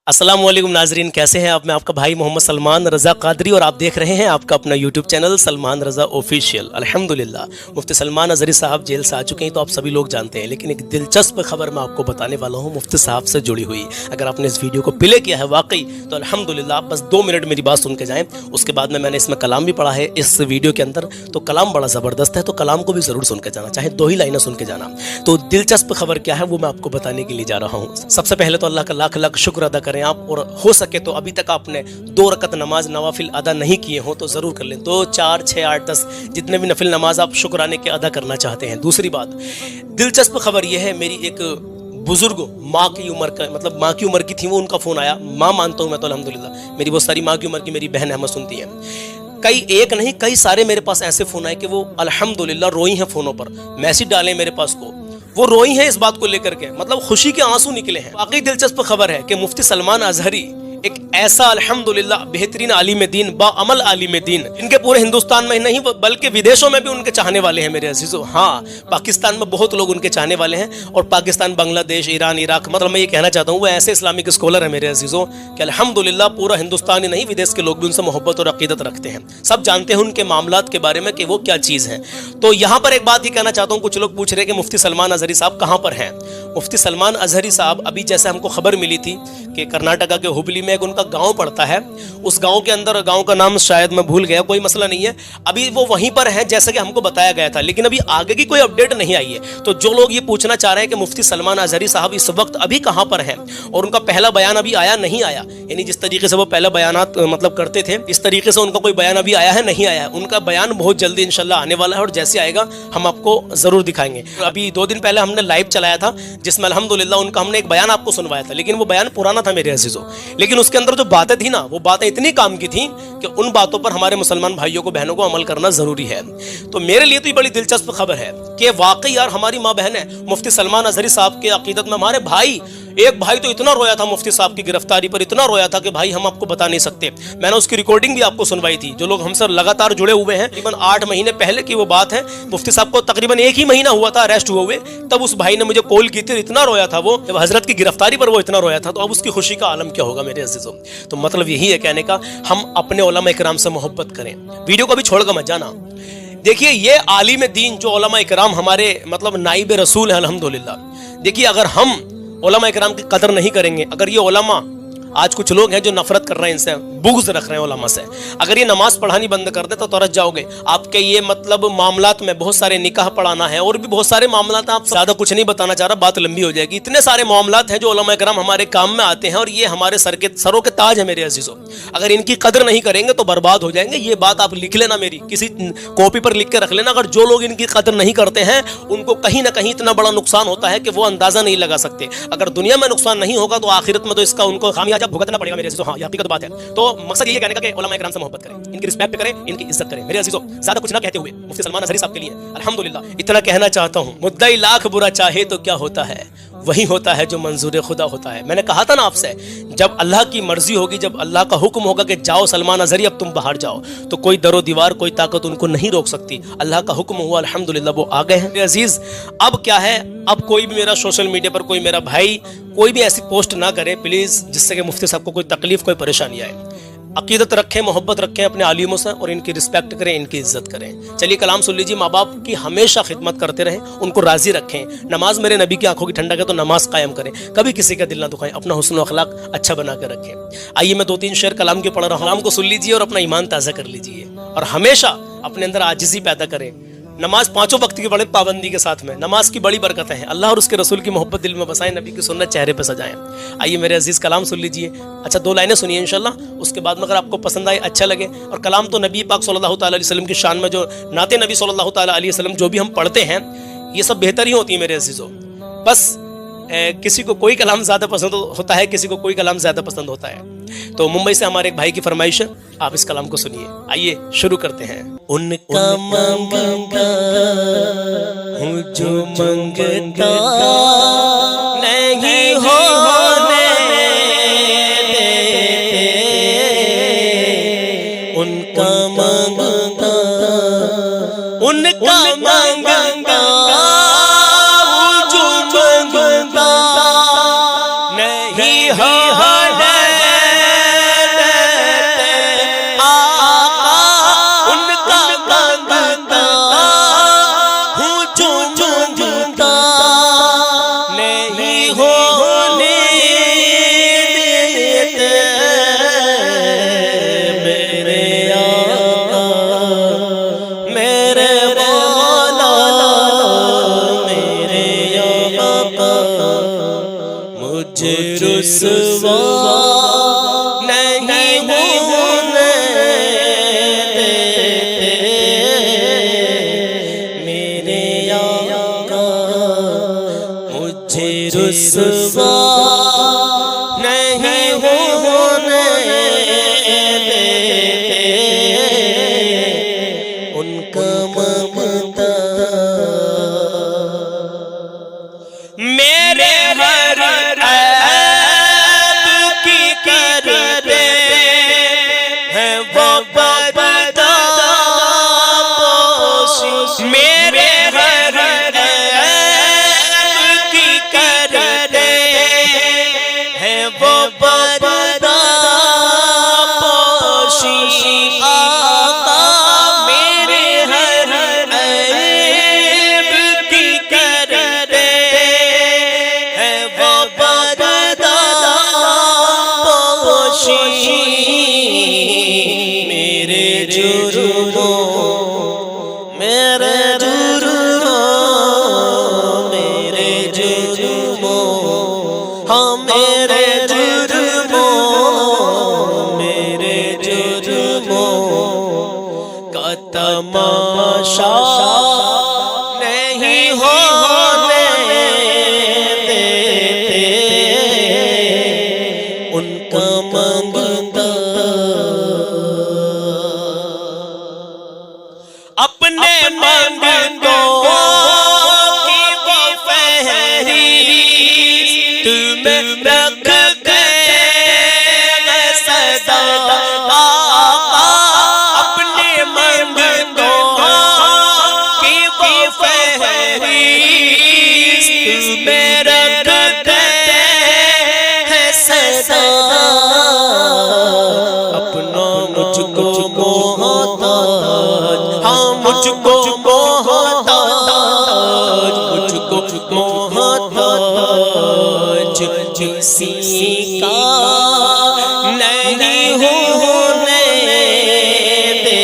अस्सलामुअलैकुम नाजरीन, कैसे हैं आप? मैं आपका भाई मोहम्मद सलमान रज़ा कादरी और आप देख रहे हैं आपका अपना यूट्यूब चैनल सलमान रज़ा ऑफिशियल। अल्हम्दुलिल्लाह, मुफ्ती सलमान अज़हरी साहब जेल से आ चुके हैं तो आप सभी लोग जानते हैं, लेकिन एक दिलचस्प खबर मैं आपको बताने वाला हूं मुफ्ती साहब से जुड़ी हुई। अगर आपने इस वीडियो को प्ले किया है वाकई तो अल्हम्दुलिल्लाह, आप बस 2 मिनट मेरी बात सुन के जाएँ। उसके बाद में मैंने इसमें कलाम भी पढ़ा है इस वीडियो के अंदर, तो कलाम बड़ा ज़बरदस्त है, तो कलाम को भी ज़रूर सुन के जाना, चाहे 2 ही लाइनें सुन के जाना। तो दिलचस्प खबर क्या है वो मैं आपको बताने के लिए जा रहा हूँ। सबसे पहले तो अल्लाह का लाख लाख शुक्र अदा करें आप, और हो सके तो अभी तक आपने 2 रकत नमाज नवाफिल अदा नहीं किए हो तो ज़रूर कर लें। 2, 4, 6, 8, 10 जितने भी नफिल नमाज आप शुक्राने के अदा करना चाहते हैं। दूसरी बात, दिलचस्प खबर यह है, मेरी एक बुजुर्ग माँ की उम्र का, मतलब माँ की उम्र की थी वो, उनका फ़ोन आया। माँ मानता हूँ मैं तो अल्हम्दुलिल्लाह, मेरी बहुत सारी माँ की उम्र की मेरी बहन अहमद सुनती हैं। कई एक नहीं कई सारे मेरे पास ऐसे फ़ोन आए कि वो अल्हम्दुलिल्लाह रोई हैं फ़ोनों पर, मैसेज डाले मेरे पास को, वो रोई हैं इस बात को लेकर के, मतलब खुशी के आंसू निकले हैं। वाकई दिलचस्प खबर है कि मुफ्ती सलमान अजहरी एक ऐसा अल्हम्दुलिल्लाह बेहतरीन आलिम दीन, बाअमल आलिम दीन, इनके पूरे हिंदुस्तान में नहीं बल्कि विदेशों में भी उनके चाहने वाले हैं मेरे अजीजों। हाँ, पाकिस्तान में बहुत लोग उनके चाहने वाले हैं, और पाकिस्तान, बांग्लादेश, ईरान, इराक, मतलब मैं ये कहना चाहता हूँ वो ऐसे इस्लामिक स्कॉलर है मेरे अजीजों कि अल्हम्दुलिल्लाह पूरा हिंदुस्तान ही नहीं, विदेश के लोग भी उनसे मोहब्बत और अकीदत रखते हैं। सब जानते हैं उनके मामलात के बारे में कि वो क्या चीज़ है। तो यहाँ पर एक बात ही कहना चाहता हूँ, कुछ लोग पूछ रहे हैं कि मुफ्ती सलमान अजहरी साहब कहाँ पर हैं। मुफ्ती सलमान अजहरी साहब, अभी जैसे हमको खबर मिली थी कि कर्नाटका के हुबली में एक उनका गांव पड़ता है, उस गांव के अंदर, गांव का नाम शायद मैं भूल गया, कोई मसला नहीं है, अभी वो वहीं पर हैं जैसा कि हमको बताया गया था, लेकिन अभी आगे की कोई अपडेट नहीं आई है। तो जो लोग ये पूछना चाह रहे हैं कि मुफ्ती सलमान अजहरी साहब इस वक्त अभी कहाँ पर हैं और उनका पहला बयान अभी आया नहीं आया, यानी जिस तरीके से वो पहला बयानात मतलब करते थे, इस तरीके से उनका कोई बयान अभी आया है नहीं आया है। उनका बयान बहुत जल्दी इंशाल्लाह आने वाला है, और जैसे आएगा हम आपको जरूर दिखाएंगे। अभी 2 दिन पहले हमने लाइव चलाया था जिसमें अल्हम्दुलिल्लाह उनका हमने एक बयान आपको सुनवाया था, लेकिन वो बयान पुराना था मेरे अजीजों, लेकिन उसके अंदर जो बातें थी ना, वो बातें इतनी काम की थी कि उन बातों पर हमारे मुसलमान भाइयों को, बहनों को अमल करना जरूरी है। तो मेरे लिए तो ये बड़ी दिलचस्प खबर है कि वाकई यार हमारी माँ बहन है मुफ्ती सलमान अजहरी साहब के अकीदत में। हमारे भाई, एक भाई तो इतना रोया था मुफ्ती साहब की गिरफ्तारी पर, इतना रोया था कि भाई हम आपको बता नहीं सकते। मैंने उसकी रिकॉर्डिंग भी आपको सुनवाई थी। जो लोग हमसे लगातार जुड़े हुए हैं, तकरीबन 8 महीने पहले की वो बात है, मुफ्ती साहब को तकरीबन 1 ही महीना हुआ था अरेस्ट हुए, तब उस भाई ने मुझे कॉल की थी, इतना रोया था वो, जब हजरत की गिरफ्तारी पर वो इतना रोया था। तो अब उसकी खुशी का आलम क्या होगा मेरे अजीजों। तो मतलब यही है कहने का, हम अपने उलमा इकराम से मोहब्बत करें। वीडियो को भी छोड़कर मत जाना। देखिए, ये आलिम दीन जो उलमा इकराम हमारे मतलब नाइब रसूल है अल्हम्दुलिल्लाह। देखिए, अगर हम उलमा इकराम की कदर नहीं करेंगे, अगर ये उलमा, आज कुछ लोग हैं जो नफरत कर रहे हैं इनसे, बुग़्ज़ रख रहे हैं उलमा से, अगर ये नमाज पढ़ानी बंद कर दे तो तरस जाओगे। आपके ये मतलब मामलात में बहुत सारे निकाह पढ़ाना है और भी बहुत सारे मामलात, आप ज़्यादा कुछ नहीं बताना चाह रहा, बात लंबी हो जाएगी। इतने सारे मामलात हैं जो उलमा इकराम हमारे काम में आते हैं, और ये हमारे सरों के ताज है मेरे अजीजों। अगर इनकी कदर नहीं करेंगे तो बर्बाद हो जाएंगे। ये बात आप लिख लेना, मेरी किसी कॉपी पर लिख के रख लेना। अगर जो लोग इनकी कदर नहीं करते हैं उनको कहीं ना कहीं इतना बड़ा नुकसान होता है कि वो अंदाजा नहीं लगा सकते। अगर दुनिया में नुकसान नहीं होगा तो आखिरत में तो इसका उनको खामियाजा भुगतना पड़ेगा मेरे अजीजों। हाँ, ये हकीकत बात है। तो मकसद ये कहने का कि उलमा इकराम से मोहब्बत करें, इनकी रिस्पेक्ट करें, इनकी इज्जत करें मेरे अजीजों। ज्यादा कुछ ना कहते हुए मुफ्ती सलमान अजहरी साहब के लिए अल्हम्दुलिल्लाह इतना कहना चाहता हूँ, मुद्दाई लाख बुरा चाहे तो क्या होता है, वही होता है जो मंजूर खुदा होता है। मैंने कहा था ना आपसे, जब अल्लाह की मर्जी होगी, जब अल्लाह का हुक्म होगा कि जाओ सलमान अजहरी अब तुम बाहर जाओ, तो कोई दरो दीवार, कोई ताकत उनको नहीं रोक सकती। अल्लाह का हुक्म हुआ, अल्हम्दुलिल्लाह वो आ गए हैं। अजीज, अब क्या है, अब कोई भी मेरा सोशल मीडिया पर, कोई मेरा भाई कोई भी ऐसी पोस्ट ना करे प्लीज़ जिससे कि मुफ्ती साहब को कोई तकलीफ, कोई परेशानी आए। अकीदत रखें, मोहब्बत रखें अपने आलिमों से, और इनकी रिस्पेक्ट करें, इनकी इज्जत करें। चलिए कलाम सुन लीजिए। माँ बाप की हमेशा खिदमत करते रहें, उनको राजी रखें। नमाज मेरे नबी की आंखों की ठंडक है, तो नमाज कायम करें, कभी किसी का दिल ना दुखाएं, अपना हुस्न अखलाक अच्छा बना कर रखें। आइए मैं 2-3 शेर कलाम के पढ़ रहा हूँ, कलाम को सुन लीजिए और अपना ईमान ताज़ा कर लीजिए, और हमेशा अपने अंदर आजिज़ी पैदा करें। नमाज 5 वक्त की बड़े पाबंदी के साथ में, नमाज की बड़ी बरकतें हैं। अल्लाह और उसके रसूल की मोहब्बत दिल में बसाएं, नबी की सुन्नत चेहरे पे सजाएं। आइए मेरे अजीज कलाम सुन लीजिए। अच्छा, 2 लाइनें सुनिए इंशाल्लाह, उसके बाद में अगर आपको पसंद आए, अच्छा लगे। और कलाम तो नबी पाक सल्लल्लाहु अलैहि वसल्लम की शान में, जो नाते नबी सल्लल्लाहु अलैहि वसल्लम जो भी हम पढ़ते हैं, ये सब बेहतर ही होती है मेरे अजीजों। बस किसी को कोई कलाम ज़्यादा पसंद होता है, किसी को कोई कलाम ज़्यादा पसंद होता है। तो मुंबई से हमारे एक भाई की फरमाइश है, आप इस कलाम को सुनिए। आइए शुरू करते हैं। उनका मांगता हूँ जो मंगता नहीं होने देते, उनका मांगता, उनका मांगता जो मंगता नहीं होने नहीं होने देते मेरे आका, मुझे रुसवा नहीं होने देते उनका ममता। मेरे हर ऐब की करते हैं वो पर्दापोशी। मेरे हर ऐब की करते हैं वो पर्दापोशी। आका मेरे हर ऐब की करते हैं वो पर्दापोशी। मेरे जुर्मों मेरे जुर्मों मेरे जुर्मों हाँ मेरे जुर्मों मेरे जुर्मों का तमाशा नहीं होने देते उनका मंगता। अपने मंगतों की वो फहरिस्त में रख गए सदा आका। अपने मंगतों की वो फहरिस्त में रख गए सदा। अपना मुझको मोहताज हाँ मुझको मोहताज मुझको मोहताज किसी का नहीं होने देते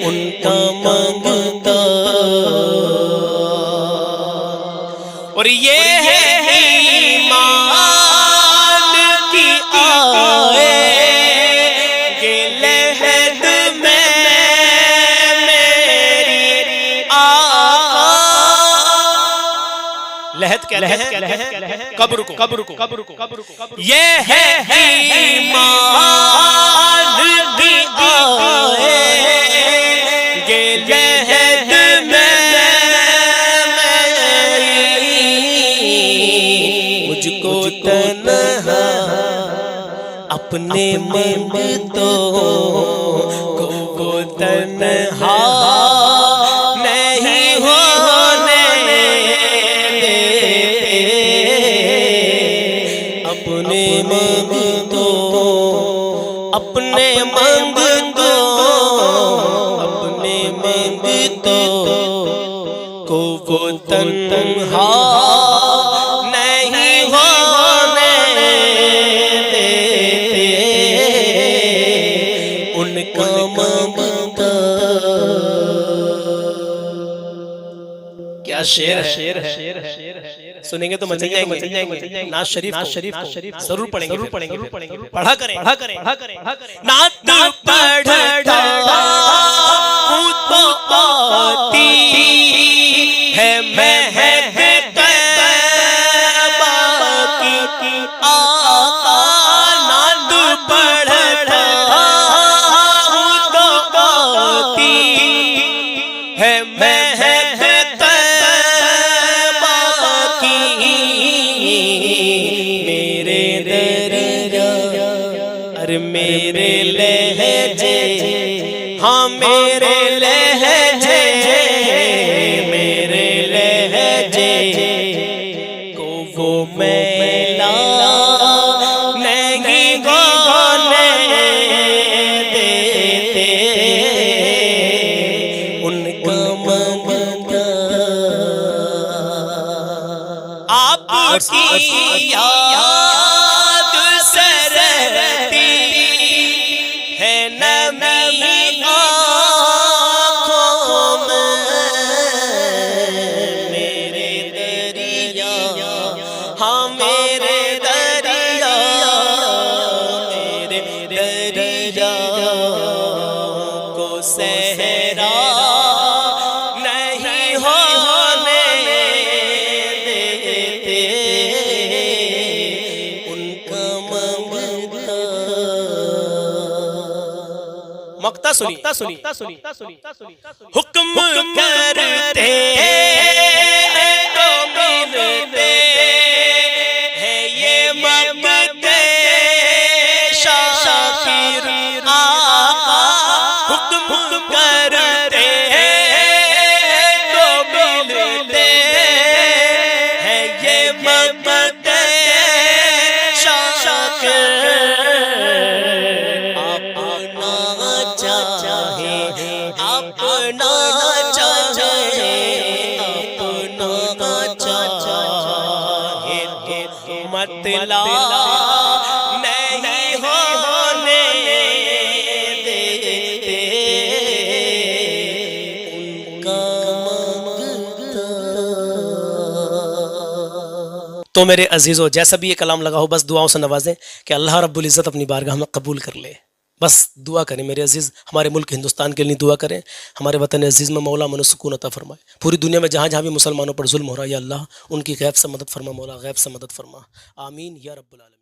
उनका मंगता। और ये है ईमान की आएगी लहद में मेरी आका। लहद कहते हैं कब्र को कब्र को कब्र को कब्र को। ये है ईमान की आएगी लहद में मुझको तन्हा अपने मंगतों को वो तन्हा नहीं होने देते अपने मंगतों अपने मंगतों अपने मंगतों को वो तन्हा नहीं होने देते उनका मंगता। क्या शेर है सुनेंगे तो मजे जाएंगे। नाज शरीफ जरूर पढ़ेंगे पढ़ा करें नात पढ़ता हूँ तो आती है महक तैबा की आका। नात पढ़ता हूँ तो आती है महक तैबा की। मेरे दरिया अरे मेरे लहजे हाँ मेरे लहजे मेरे लहजे को वो मैला नहीं होने देते उनका मंगता। आपकी याद सरती है नमी आँखों में मेरे दरिया हाँ वक्ता सुनिए, हुक्म करते तो मिलते हैं ये मगते शाकिर आका, हुक्म करते तो मिलते हैं ये मगते शाकिर। अपना चाहे अपना चाहे अपना चाहे मतला नहीं होने देते उनका मगता। तो मेरे अजीज़ों, जैसा भी ये कलाम लगा हो, बस दुआओं से नवाजें कि अल्लाह रब्बुल इज़्ज़त अपनी बारगाह में कबूल कर ले। बस दुआ करें मेरे अजीज़, हमारे मुल्क हिंदुस्तान के लिए दुआ करें, हमारे वतन अजीज़ में मौला अमन सुकून अता फरमाए। पूरी दुनिया में जहाँ जहाँ भी मुसलमानों पर जुल्म हो रहा है, या अल्लाह उनकी गैब से मदद फरमा, मौला गैब से मदद फरमा। आमीन या रब्बुल आलमीन।